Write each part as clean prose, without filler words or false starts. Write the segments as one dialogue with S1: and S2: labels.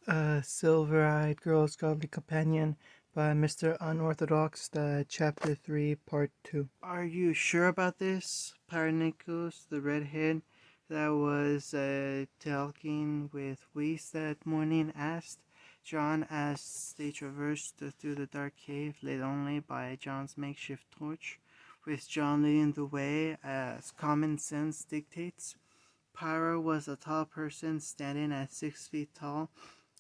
S1: A Silver-Eyed Girl's Godly Companion by Mr. Unorthodox, Chapter 3, Part 2.
S2: Are you sure about this? Parnicus, the redhead that was talking with Weiss that morning, asked John as they traversed through the dark cave, lit only by John's makeshift torch, with John leading the way as common sense dictates. Pyra was a tall person standing at 6 feet tall,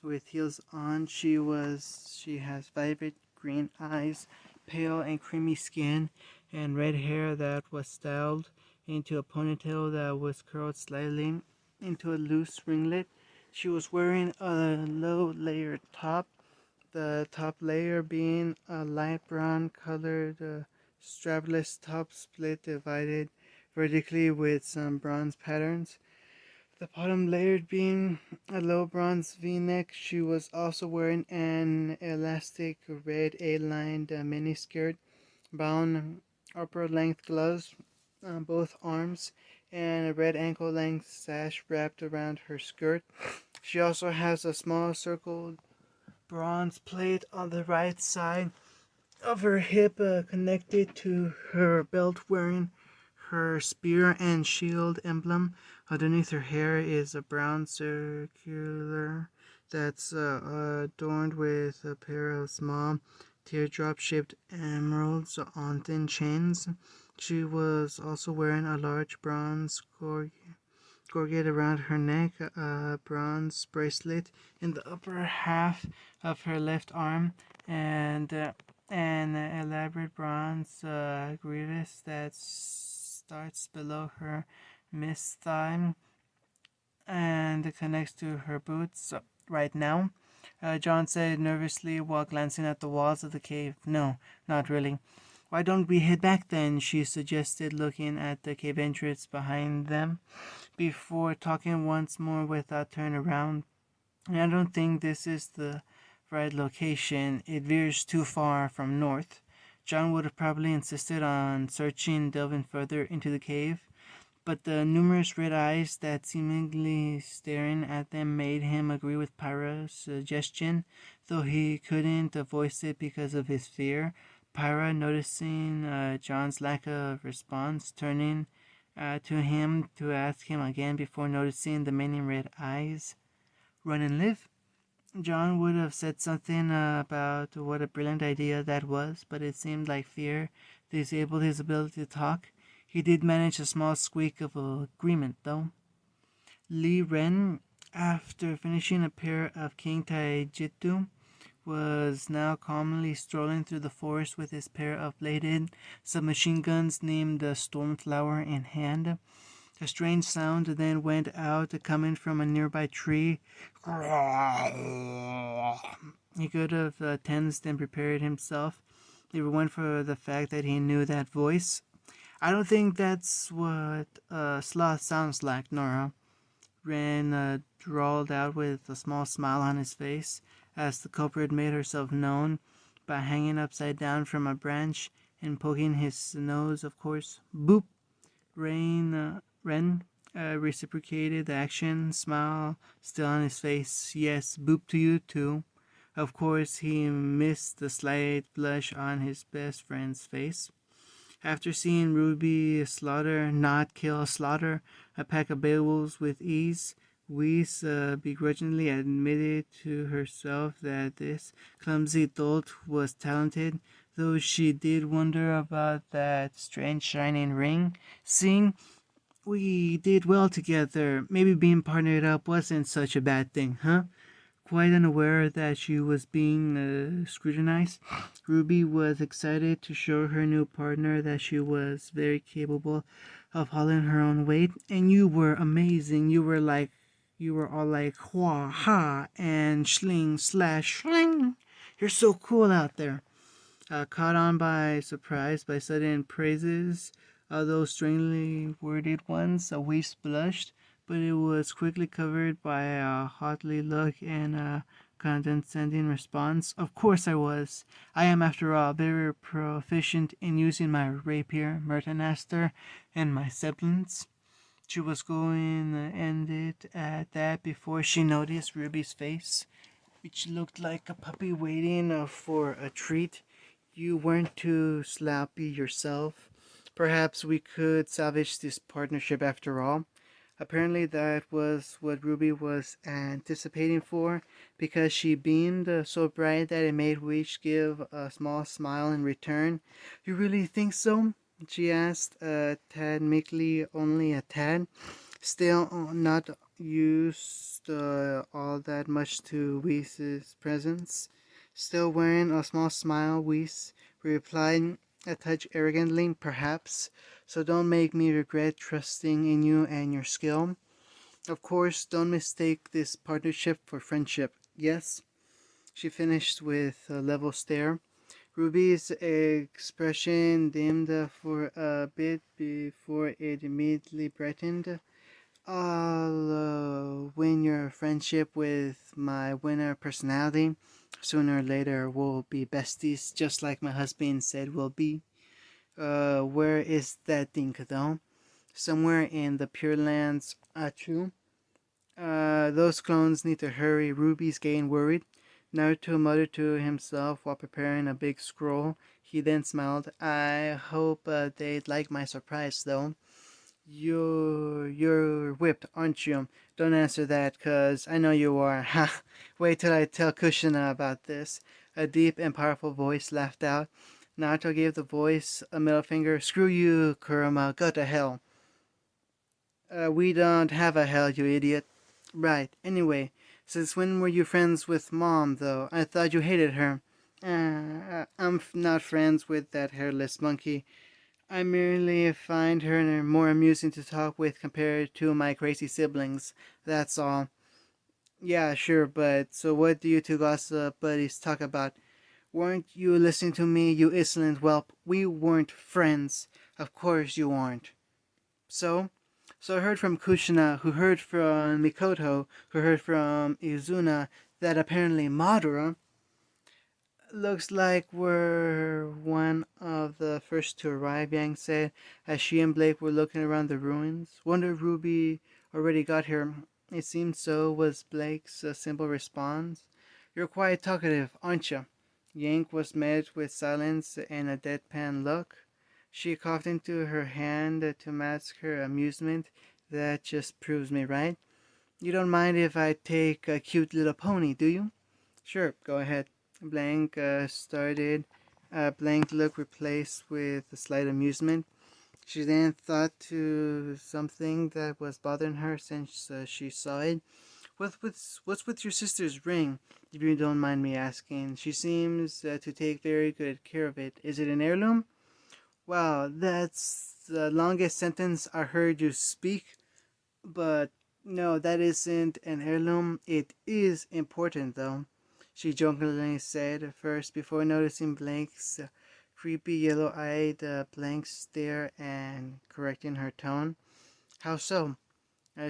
S2: with heels on. She has vibrant green eyes, pale and creamy skin, and red hair that was styled into a ponytail that was curled slightly into a loose ringlet. She was wearing a low layered top, the top layer being a light brown colored strapless top split divided vertically with some bronze patterns. The bottom layer being a low bronze V-neck. She was also wearing an elastic red A-lined miniskirt, brown upper-length gloves on both arms, and a red ankle-length sash wrapped around her skirt. She also has a small circled bronze plate on the right side of her hip, connected to her belt, wearing her spear and shield emblem. Underneath her hair is a brown circular that's adorned with a pair of small teardrop-shaped emeralds on thin chains. She was also wearing a large bronze gorget around her neck, a bronze bracelet in the upper half of her left arm, and an elaborate bronze grievance that starts below her missed thigh and connects to her boots right now. John said nervously while glancing at the walls of the cave. No, not really. Why don't we head back then? She suggested, looking at the cave entrance behind them before talking once more without turning around. I don't think this is the right location. It veers too far from north. John would have probably insisted on searching, delving further into the cave, but the numerous red eyes that seemingly staring at them made him agree with Pyra's suggestion, though he couldn't voice it because of his fear. Pyra, noticing John's lack of response, turning to him to ask him again before noticing the many red eyes. Run and live? John would have said something about what a brilliant idea that was, but it seemed like fear disabled his ability to talk. He did manage a small squeak of agreement, though. Li Ren, after finishing a pair of King Taijitsu, was now calmly strolling through the forest with his pair of bladed submachine guns named the Stormflower in hand. A strange sound then went out, coming from a nearby tree. He could have tensed and prepared himself, if it weren't for the fact that he knew that voice. I don't think that's what a sloth sounds like, Nora. Ren drawled out with a small smile on his face as the culprit made herself known by hanging upside down from a branch and poking his nose, of course. Boop! Ren reciprocated the action, smile still on his face. Yes, boop to you too. Of course, he missed the slight blush on his best friend's face. After seeing Ruby not slaughter a pack of Beowulfs with ease, Weiss begrudgingly admitted to herself that this clumsy dolt was talented, though she did wonder about that strange shining ring. Seeing we did well together, maybe being partnered up wasn't such a bad thing, huh? Quite unaware that she was being scrutinized, Ruby was excited to show her new partner that she was very capable of hauling her own weight. And you were amazing. You were all like, wha, ha, and schling, slash, schling. You're so cool out there. Caught on by surprise by sudden praises, although strangely worded ones, a waist blushed, but it was quickly covered by a haughty look and a condescending response. Of course I was. I am, after all, very proficient in using my rapier, Mertonaster, and my semblance. She was going to end it at that before she noticed Ruby's face which looked like a puppy waiting for a treat. You weren't too sloppy yourself. Perhaps we could salvage this partnership after all. Apparently, that was what Ruby was anticipating for, because she beamed so bright that it made Wish give a small smile in return. You really think so? She asked, a tad meekly, only a tad. Still not used all that much to Whis' presence. Still wearing a small smile, Whis replied, a touch arrogantly, perhaps. So don't make me regret trusting in you and your skill. Of course, don't mistake this partnership for friendship. Yes? She finished with a level stare. Ruby's expression dimmed for a bit before it immediately brightened. I'll win your friendship with my winner personality. Sooner or later, we'll be besties, just like my husband said we'll be. Where is that thing, though? Somewhere in the Pure Lands. True. Those clones need to hurry. Ruby's getting worried. Naruto muttered to himself while preparing a big scroll. He then smiled. I hope they'd like my surprise, though. You're whipped, aren't you? Don't answer that, 'cause I know you are. Ha! Wait till I tell Kushina about this. A deep and powerful voice laughed out. Naruto gave the voice a middle finger. Screw you, Kurama. Go to hell. We don't have a hell, you idiot. Right. Anyway, since when were you friends with Mom, though? I thought you hated her. I'm not friends with that hairless monkey. I merely find her more amusing to talk with compared to my crazy siblings. That's all. Yeah, sure, but so what do you two gossip buddies talk about? Weren't you listening to me, you insolent whelp? We weren't friends. Of course you aren't. So? So I heard from Kushina, who heard from Mikoto, who heard from Izuna, that apparently Madara looks like we're one of the first to arrive, Yang said, as she and Blake were looking around the ruins. Wonder if Ruby already got here. It seems so, was Blake's simple response. You're quite talkative, aren't you? Yang was met with silence and a deadpan look. She coughed into her hand to mask her amusement. That just proves me right. You don't mind if I take a cute little pony, do you? Sure, go ahead. Blank started. Blank look replaced with a slight amusement. She then thought to something that was bothering her since she saw it. What's with your sister's ring, if you don't mind me asking? She seems to take very good care of it. Is it an heirloom? Wow, that's the longest sentence I heard you speak. But no, that isn't an heirloom. It is important, though, she jokingly said first before noticing Blake's creepy yellow-eyed blank stare and correcting her tone. How so?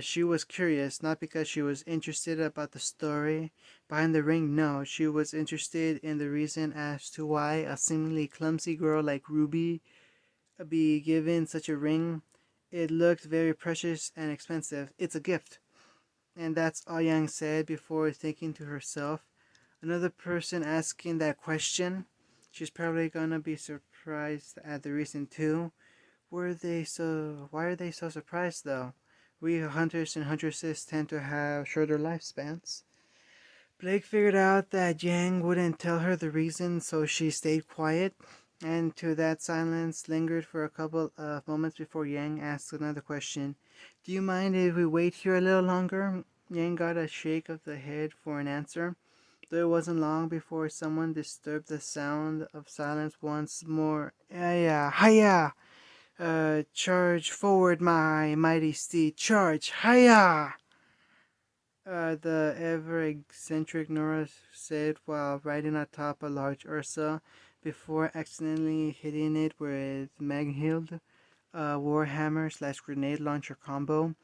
S2: She was curious, not because she was interested about the story behind the ring. No, she was interested in the reason as to why a seemingly clumsy girl like Ruby be given such a ring. It looked very precious and expensive. It's a gift. And that's all Yang said before thinking to herself, another person asking that question. She's probably gonna be surprised at the reason too. Why are they so surprised though? We hunters and huntresses tend to have shorter lifespans. Blake figured out that Yang wouldn't tell her the reason, so she stayed quiet, and to that silence lingered for a couple of moments before Yang asked another question. Do you mind if we wait here a little longer? Yang got a shake of the head for an answer, though it wasn't long before someone disturbed the sound of silence once more. Hiya, hiya! Charge forward, my mighty steed, charge, hiya! The ever-eccentric Nora said while riding atop a large Ursa before accidentally hitting it with Maghild, a warhammer slash grenade launcher combo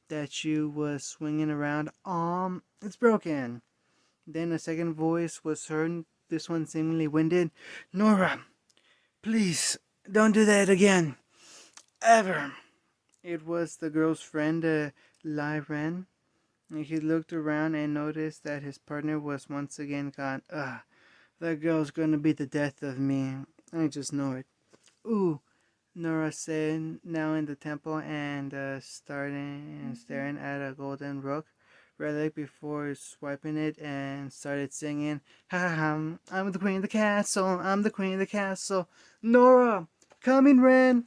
S2: that she was swinging around. It's broken. Then a second voice was heard, this one seemingly winded. Nora, please, don't do that again. Ever. It was the girl's friend, Lyran. He looked around and noticed that his partner was once again gone. Ugh, that girl's gonna be the death of me. I just know it. Ooh, Nora said, now in the temple and starting and staring at a golden rook relic before swiping it and started singing, ha ha ha, I'm the queen of the castle, I'm the queen of the castle. Nora, come in, Ren,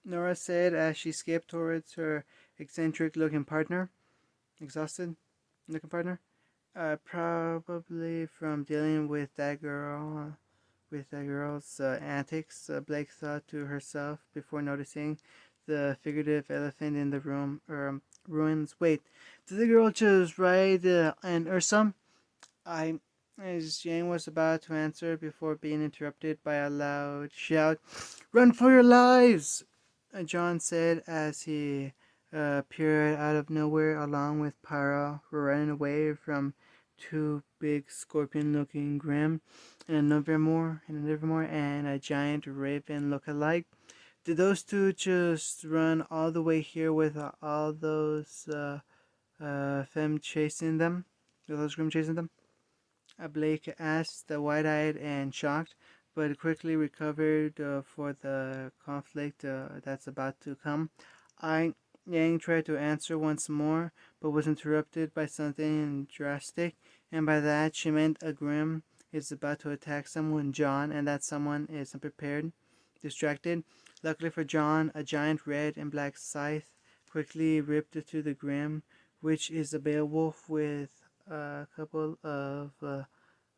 S2: Nora said as she skipped towards her eccentric looking partner. Exhausted looking partner? Probably from dealing with that girl's antics, Blake thought to herself before noticing the figurative elephant in the room ruins. Wait, did the girl just ride an Ursum? I, as Jane was about to answer before being interrupted by a loud shout, "Run for your lives!" John said as he appeared out of nowhere along with Pyra, who were running away from two big scorpion-looking Grim and and a giant raven look-alike. Did those two just run all the way here with all those femme chasing them? With those Grim chasing them? Blake asked, wide-eyed and shocked, but quickly recovered for the conflict that's about to come. Yang tried to answer once more, but was interrupted by something drastic, and by that she meant a Grim is about to attack someone, John, and that someone is unprepared, distracted. Luckily for John, a giant red and black scythe quickly ripped through the Grim, which is a Beowulf with a couple of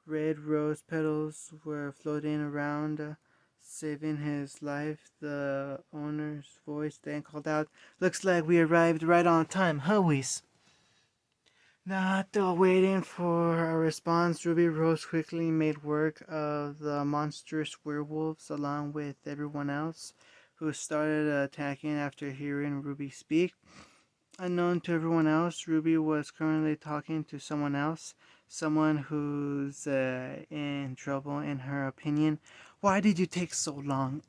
S2: red rose petals were floating around, saving his life. The owner's voice then called out, "Looks like we arrived right on time, huh, Whis?" Not waiting for a response, Ruby Rose quickly made work of the monstrous werewolves along with everyone else, who started attacking after hearing Ruby speak. Unknown to everyone else, Ruby was currently talking to someone else, someone who's in trouble in her opinion. "Why did you take so long?"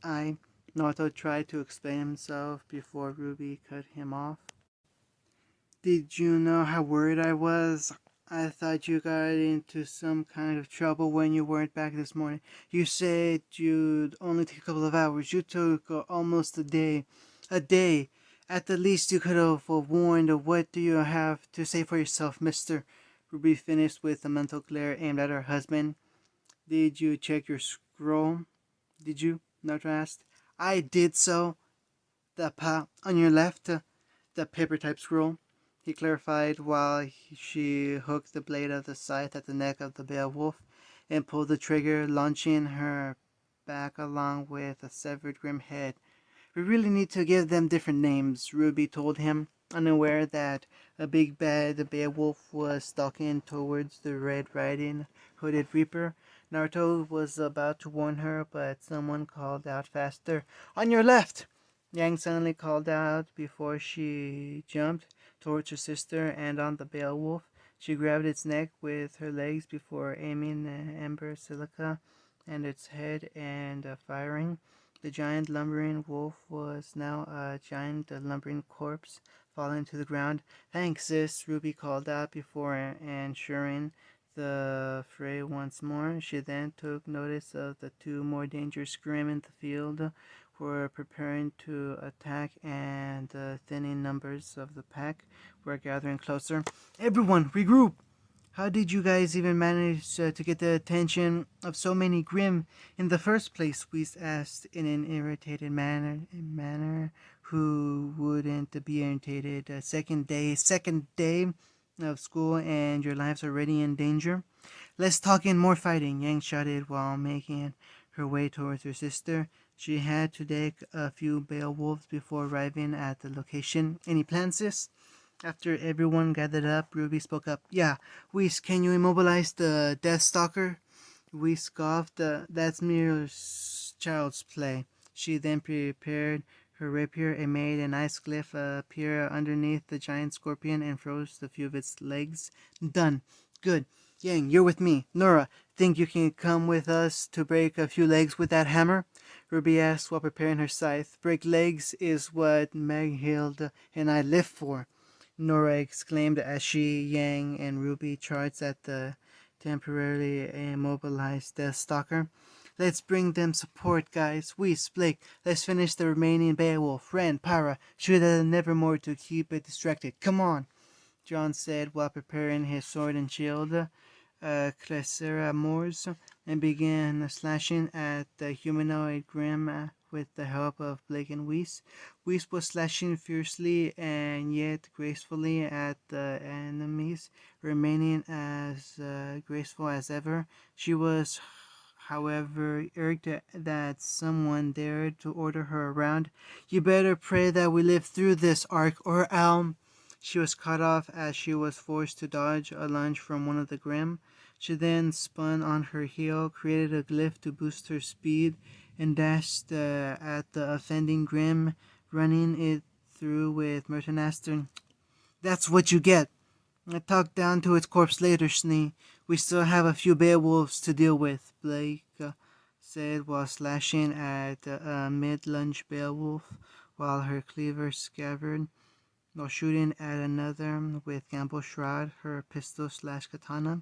S2: Naruto tried to explain himself before Ruby cut him off. "Did you know how worried I was? I thought you got into some kind of trouble when you weren't back this morning. You said you'd only take a couple of hours. You took almost a day. A day. At the least you could have warned. What do you have to say for yourself, mister?" Ruby finished with a mental glare aimed at her husband. "Did you check your scroll? Did you?" Naruto asked. "I did so. On your left, the paper-type scroll," he clarified while she hooked the blade of the scythe at the neck of the Beowulf and pulled the trigger, launching her back along with a severed Grim head. "We really need to give them different names," Ruby told him, unaware that a big bad Beowulf was stalking towards the Red Riding Hooded Reaper. Naruto was about to warn her, but someone called out faster, "On your left!" Yang suddenly called out before she jumped towards her sister and on the Beowulf. She grabbed its neck with her legs before aiming ember silica and its head and firing. The giant lumbering wolf was now a giant lumbering corpse falling to the ground. "Thanks, sis," Ruby called out before ensuring the fray once more. She then took notice of the two more dangerous Grim in the field were preparing to attack, and the thinning numbers of the pack were gathering closer. "Everyone, regroup! How did you guys even manage to get the attention of so many Grim in the first place?" Whis asked in an irritated manner who wouldn't be irritated. Second day of school and your lives already in danger. "Less talking, more fighting," Yang shouted while making her way towards her sister. She had to take a few Beowulfs before arriving at the location. "Any plans, sis?" After everyone gathered up, Ruby spoke up. "Yeah, Whis, can you immobilize the Deathstalker?" Whis scoffed. "That's mere child's play." She then prepared her rapier and made an ice glyph appear underneath the giant scorpion and froze a few of its legs. "Done. Good. Yang, you're with me. Nora, think you can come with us to break a few legs with that hammer?" Ruby asked while preparing her scythe. "Break legs is what Meghild and I live for." Nora exclaimed as she, Yang, and Ruby charged at the temporarily immobilized Deathstalker. Let's bring them support, guys. Whis, Blake, let's finish the remaining Beowulf. Ren, Para, shoot at the Nevermore to keep it distracted. Come on, John said while preparing his sword and shield, Clesera Moors, and began slashing at the humanoid Grim with the help of Blake and Weiss. Weiss was slashing fiercely and yet gracefully at the enemies, remaining as graceful as ever. She was, however, irked that someone dared to order her around. You better pray that we live through this arc, or She was cut off as she was forced to dodge a lunge from one of the Grim. She then spun on her heel, created a glyph to boost her speed, and dashed at the offending Grim, running it through with Mertenaster. That's what you get. I talked down to its corpse later, Snee. We still have a few Beowulfs to deal with, Blake said while slashing at a mid-lunge Beowulf while her cleaver scabbard, while shooting at another with Gamble Shroud, her pistol/katana.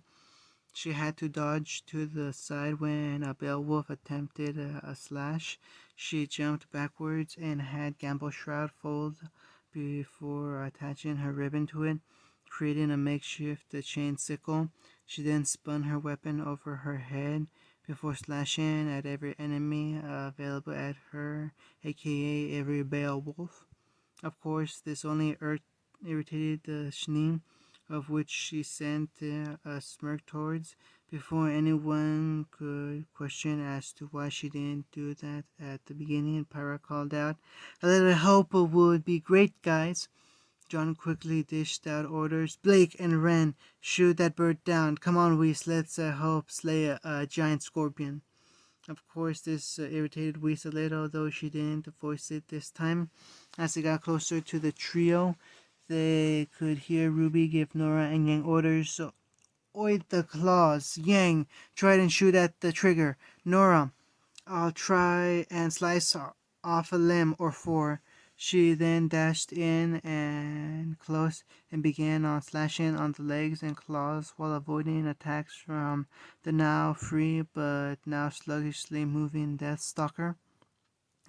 S2: She had to dodge to the side when a Beowulf attempted a slash. She jumped backwards and had Gamble Shroud fold before attaching her ribbon to it, creating a makeshift chain sickle. She then spun her weapon over her head before slashing at every enemy available at her, aka every Beowulf. Of course, this only irritated the Schnee, of which she sent a smirk towards, before anyone could question as to why she didn't do that at the beginning. Para called out, "A little help would be great, guys." John quickly dished out orders. Blake and Ren, shoot that bird down. Come on, Weiss, let's help slay a giant scorpion. Of course, this irritated Weiss a little, though she didn't voice it this time. As they got closer to the trio, they could hear Ruby give Nora and Yang orders. Oid the claws. Yang, try and shoot at the trigger. Nora, I'll try and slice off a limb or four. She then dashed in and close and began on slashing on the legs and claws while avoiding attacks from the now free but now sluggishly moving Deathstalker.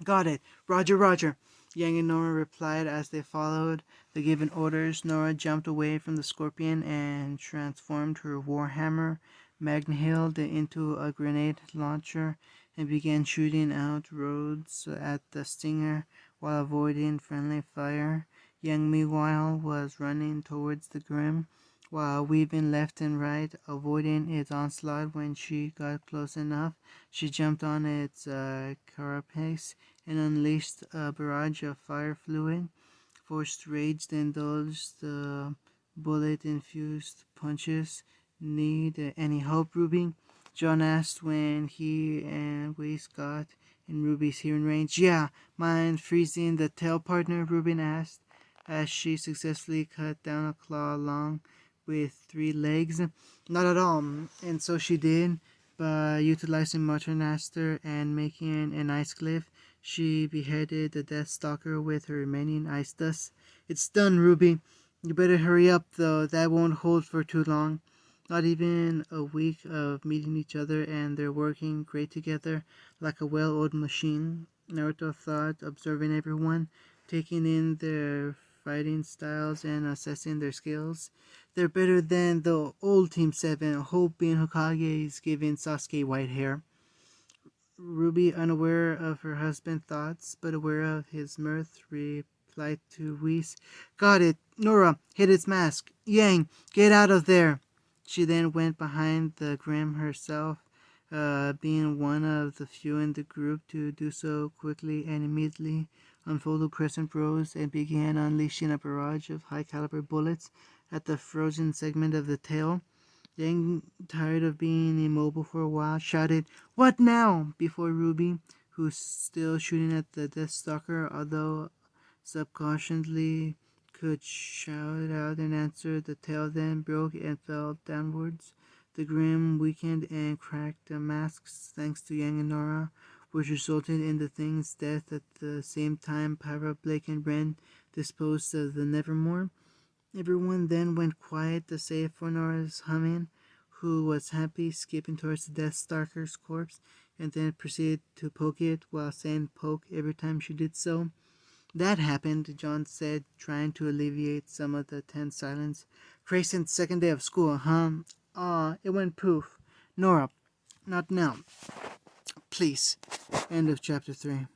S2: Got it. Roger, Roger. Yang and Nora replied as they followed the given orders. Nora jumped away from the scorpion and transformed her warhammer Magnhild into a grenade launcher and began shooting out roads at the stinger while avoiding friendly fire. Yang, meanwhile, was running towards the Grim while weaving left and right, avoiding its onslaught. When she got close enough, she jumped on its carapace and unleashed a barrage of fire fluid. Forced rage to indulge the bullet-infused punches. Need any help, Ruby? John asked when he and Weiss got in Ruby's hearing range. Yeah, mind freezing the tail, partner? Rubin asked as she successfully cut down a claw along with 3 legs. Not at all, and so she did. By utilizing Maternaster and making an ice glyph, she beheaded the Deathstalker with her remaining ice dust. It's done, Ruby. You better hurry up, though. That won't hold for too long. Not even a week of meeting each other, and they're working great together like a well-oiled machine, Naruto thought, observing everyone, taking in their fighting styles and assessing their skills. They're better than the old Team 7, Hope being Hokage is giving Sasuke white hair. Ruby, unaware of her husband's thoughts, but aware of his mirth, replied to Weiss, Got it. Nora, hit its mask. Yang, get out of there. She then went behind the Grim herself, being one of the few in the group to do so quickly and immediately, unfolded crescent rows and began unleashing a barrage of high-caliber bullets at the frozen segment of the tail. Yang, tired of being immobile for a while, shouted, What now? Before Ruby, who's still shooting at the Deathstalker, although subconsciously could shout out an answer. The tail then broke and fell downwards. The Grim weakened and cracked the masks thanks to Yang and Nora, which resulted in the thing's death. At the same time, Para, Blake, and Ren disposed of the Nevermore. Everyone then went quiet, to save for Nora's humming, who was happy, skipping towards the Death Stalker's corpse, and then proceeded to poke it while saying poke every time she did so. That happened, John said, trying to alleviate some of the tense silence. Grayson's second day of school, huh? Aw, it went poof. Nora, not now. Please. End of chapter 3.